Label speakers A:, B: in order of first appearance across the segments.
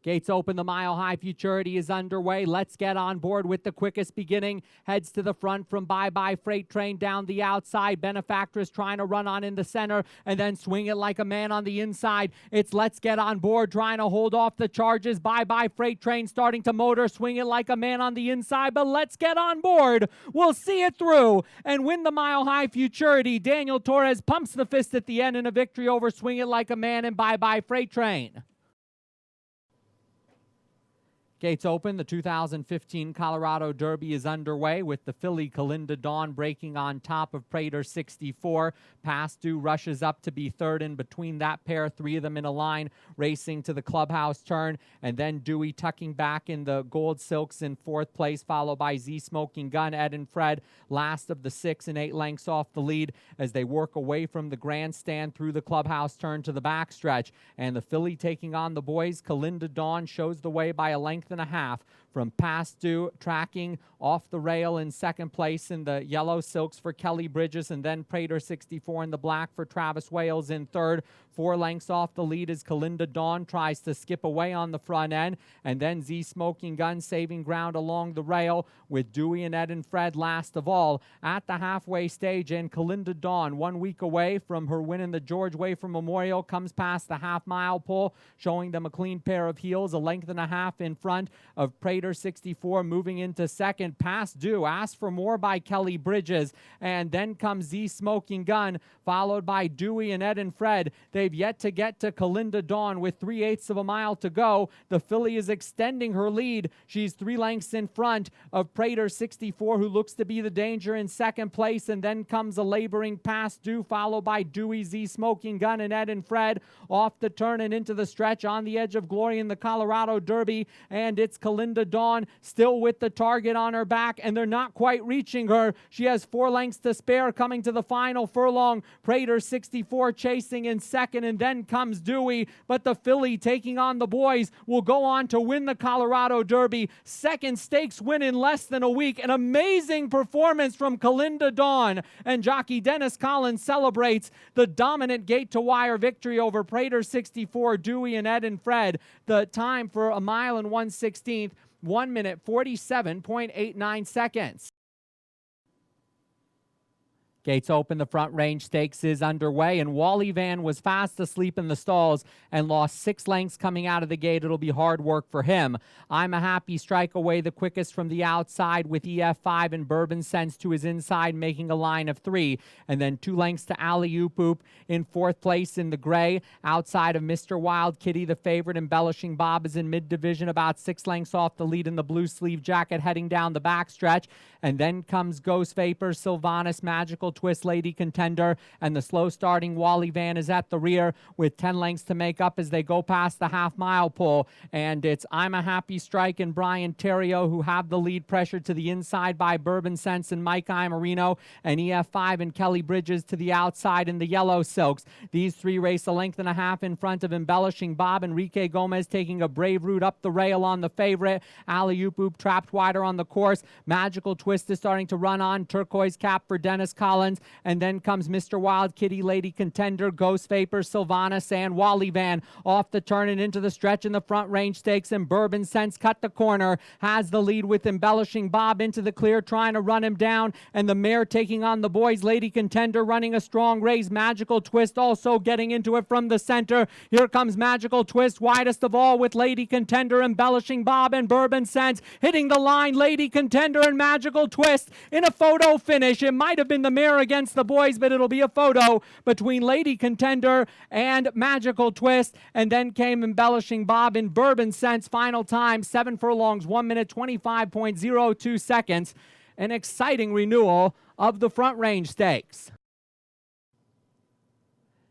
A: Gates open, the mile. High Futurity is underway. Let's get on board with the quickest beginning. Heads to the front from Bye Bye Freight Train down the outside. Benefactress trying to run on in the center and then swing it like a man on the inside. It's Let's Get On Board trying to hold off the charges. Bye Bye Freight Train starting to motor, swing it like a man on the inside, but Let's Get On Board will see it through and win the mile. High Futurity. Daniel Torres pumps the fist at the end in a victory over Swing It Like a Man and Bye Bye Freight Train. Gates open. The 2015 Colorado Derby is underway with the filly Kalinda Dawn breaking on top of Prater 64. Past Due rushes up to be third, and between that pair, three of them in a line racing to the clubhouse turn. And then Dewey tucking back in the Gold Silks in fourth place, followed by Z Smoking Gun, Ed and Fred, last of the 6 and 8 lengths off the lead as they work away from the grandstand through the clubhouse turn to the backstretch. And the filly taking on the boys, Kalinda Dawn, shows the way by a length and a half from Past Due, tracking off the rail in second place in the yellow silks for Kelly Bridges, and then Prater 64 in the black for Travis Wales in third. 4 lengths off the lead as Kalinda Dawn tries to skip away on the front end, and then Z Smoking Gun saving ground along the rail with Dewey and Ed and Fred last of all at the halfway stage. And Kalinda Dawn, 1 week away from her win in the George Wafer Memorial, comes past the half-mile pole, showing them a clean pair of heels, a length and a half in front of Prater 64, moving into second. Past Due, asked for more by Kelly Bridges, and then comes Z Smoking Gun, followed by Dewey and Ed and Fred. They've yet to get to Kalinda Dawn with 3/8 of a mile to go. The filly is extending her lead. She's 3 lengths in front of Prater 64, who looks to be the danger in second place, and then comes a laboring Past Due, followed by Dewey, Z Smoking Gun, and Ed and Fred off the turn and into the stretch on the edge of glory in the Colorado Derby. And it's Kalinda Dawn still with the target on her back, and they're not quite reaching her. She has 4 lengths to spare coming to the final furlong. Prater 64 chasing in second, and then comes Dewey, but the filly taking on the boys will go on to win the Colorado Derby. Second stakes win in less than a week. An amazing performance from Kalinda Dawn, and jockey Dennis Collins celebrates the dominant gate-to-wire victory over Prater 64, Dewey, and Ed and Fred. The time for a mile and 1/16, 1 minute 47.89 seconds. Gates open, the Front Range Stakes is underway, and Wally Van was fast asleep in the stalls and lost 6 lengths coming out of the gate. It'll be hard work for him. I'm a Happy Strike away the quickest from the outside with EF5 and Bourbon Sense to his inside, making a line of 3. And then 2 lengths to Alley Oop Oop in fourth place in the gray. Outside of Mr. Wild Kitty, the favorite, Embellishing Bob is in mid-division, about 6 lengths off the lead in the blue sleeve jacket, heading down the backstretch. And then comes Ghost Vapor, Sylvanas, Magical Twist, Lady Contender, and the slow starting Wally Van is at the rear with 10 lengths to make up as they go past the half-mile pole. And it's I'm a Happy Strike and Brian Terrio who have the lead, pressured to the inside by Bourbon Sense and Mike Imarino, and EF5 and Kelly Bridges to the outside in the yellow silks. These 3 race a length and a half in front of Embellishing Bob. Enrique Gomez taking a brave route up the rail on the favorite. Alley Oop Oop trapped wider on the course. Magical Twist is starting to run on. Turquoise Cap for Dennis Collins. And then comes Mr. Wild Kitty, Lady Contender, Ghost Vapor, Sylvanas, and Wally Van off the turn and into the stretch in the Front Range Stakes. And Bourbon Sense cut the corner, has the lead with Embellishing Bob into the clear, trying to run him down. And the mare taking on the boys, Lady Contender, running a strong race. Magical Twist also getting into it from the center. Here comes Magical Twist, widest of all with Lady Contender, Embellishing Bob, and Bourbon Sense hitting the line. Lady Contender and Magical Twist in a photo finish. It might have been the mare against the boys, but it'll be a photo between Lady Contender and Magical Twist. And then came Embellishing Bob in Bourbon Sense. Final time, 7 furlongs, 1 minute 25.02 seconds. An exciting renewal of the Front Range Stakes.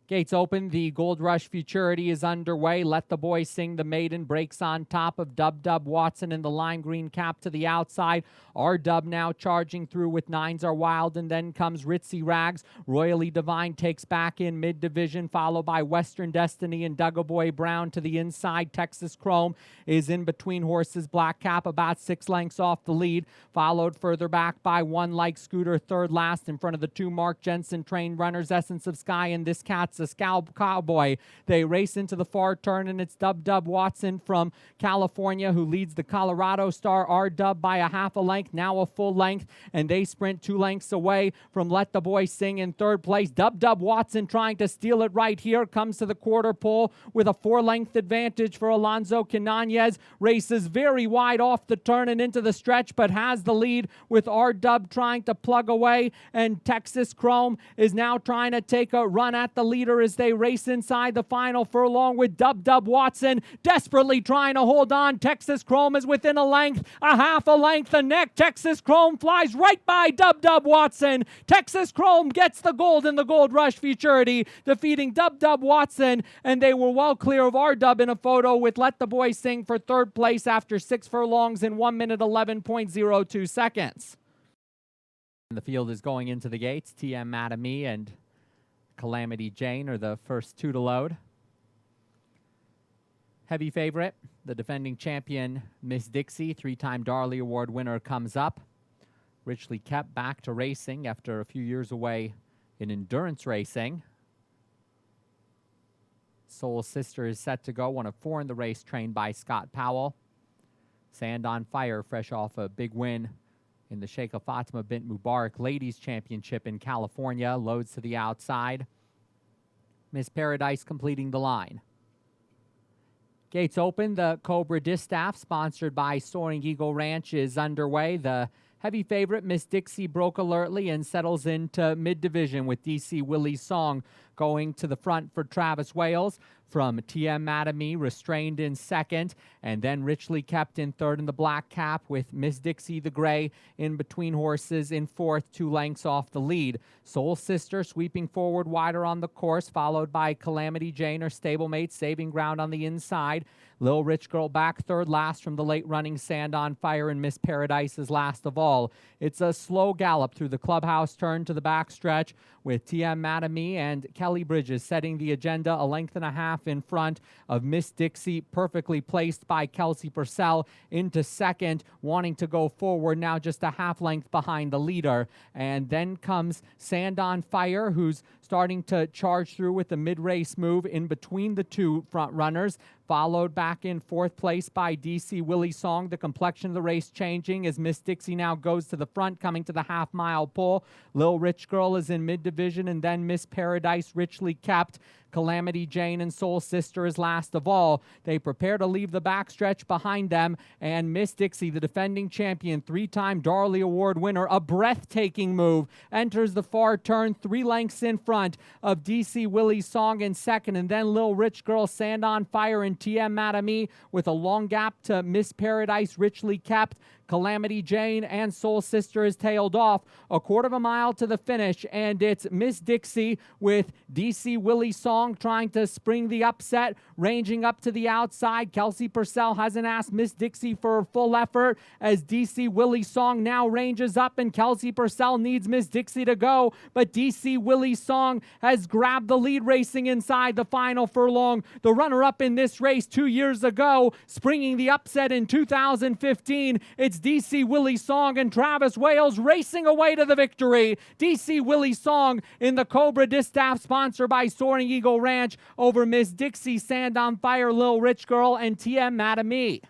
A: Gates open, the Gold Rush Futurity is underway. Let the Boy Sing, the maiden, breaks on top of Dub Dub Watson in the lime green cap to the outside. R Dub now charging through with Nines Are Wild, and then comes Ritzy Rags. Royally Divine takes back in mid-division, followed by Western Destiny and Duggaboy Brown to the inside. Texas Chrome is in between horses. Black Cap about 6 lengths off the lead, followed further back by One Like Scooter, third last in front of the 2 Mark Jensen trained runners, Essence of Sky and This Cat's Texas Cowboy. They race into the far turn, and it's Dub Watson from California who leads the Colorado Star R-Dub by a half a length, now a full length, and they sprint 2 lengths away from Let the Boy Sing in third place. Dub Watson trying to steal it right here, comes to the quarter pole with a 4-length advantage for Alonso Quinonez. Races very wide off the turn and into the stretch, but has the lead with R-Dub trying to plug away, and Texas Chrome is now trying to take a run at the leader as they race inside the final furlong with Dub Watson desperately trying to hold on. Texas Chrome is within a length, a half a length a neck. Texas Chrome flies right by Dub Watson. Texas Chrome gets the gold in the Gold Rush Futurity, defeating Dub Watson, and they were well clear of R-Dub in a photo with Let the Boy Sing for third place after 6 furlongs in 1 minute 11.02 seconds. The field is going into the gates. TM Mattamy and Calamity Jane are the first 2 to load. Heavy favorite, the defending champion, Miss Dixie, 3-time Darley Award winner, comes up. Richly kept back to racing after a few years away in endurance racing. Soul Sister is set to go, one of 4 in the race, trained by Scott Powell. Sand on Fire, fresh off a big win in the Sheikh Fatima bint Mubarak Ladies Championship in California, loads to the outside. Miss Paradise completing the line. Gates open. The COBRA Distaff, sponsored by Soaring Eagle Ranch, is underway. The heavy favorite, Miss Dixie, broke alertly and settles into mid-division with DC Willie's Song going to the front for Travis Wales. From TM Mattamy, restrained in second, and then richly kept in third in the black cap with Miss Dixie the Gray in between horses in fourth, 2 lengths off the lead. Soul Sister sweeping forward wider on the course, followed by Calamity Jane, her stablemate, saving ground on the inside. Lil Rich Girl back third last from the late-running Sand on Fire, and Miss Paradise is last of all. It's a slow gallop through the clubhouse turn to the backstretch with TM Mattamy and Kelly Bridges setting the agenda, a length and a half in front of Miss Dixie, perfectly placed by Kelsey Purcell into second, wanting to go forward, now just a half length behind the leader. And then comes Sand on Fire, who's starting to charge through with the mid-race move in between the 2 front runners, followed back in fourth place by DC Willie's Song. The complexion of the race changing as Miss Dixie now goes to the front, coming to the half-mile pole. Lil Rich Girl is in mid-division, and then Miss Paradise richly kept. Calamity Jane and Soul Sister is last of all. They prepare to leave the backstretch behind them, and Miss Dixie, the defending champion, 3-time Darley Award winner, a breathtaking move, enters the far turn 3 lengths in front of DC Willie's Song in second, and then Lil Rich Girl, Sand on Fire, and TM Mattamy with a long gap to Miss Paradise, richly kept. Calamity Jane and Soul Sister is tailed off a quarter of a mile to the finish, and it's Miss Dixie with DC Willie's Song trying to spring the upset, ranging up to the outside. Kelsey Purcell hasn't asked Miss Dixie for a full effort as DC Willie's Song now ranges up, and Kelsey Purcell needs Miss Dixie to go, but DC Willie's Song has grabbed the lead racing inside the final furlong. The runner-up in this race 2 years ago, springing the upset in 2015. It's DC Willie's Song and Travis Wales racing away to the victory. DC Willie's Song in the COBRA Distaff, sponsored by Soaring Eagle Ranch, over Miss Dixie, Sand on Fire, Lil Rich Girl, and TM Mattamy.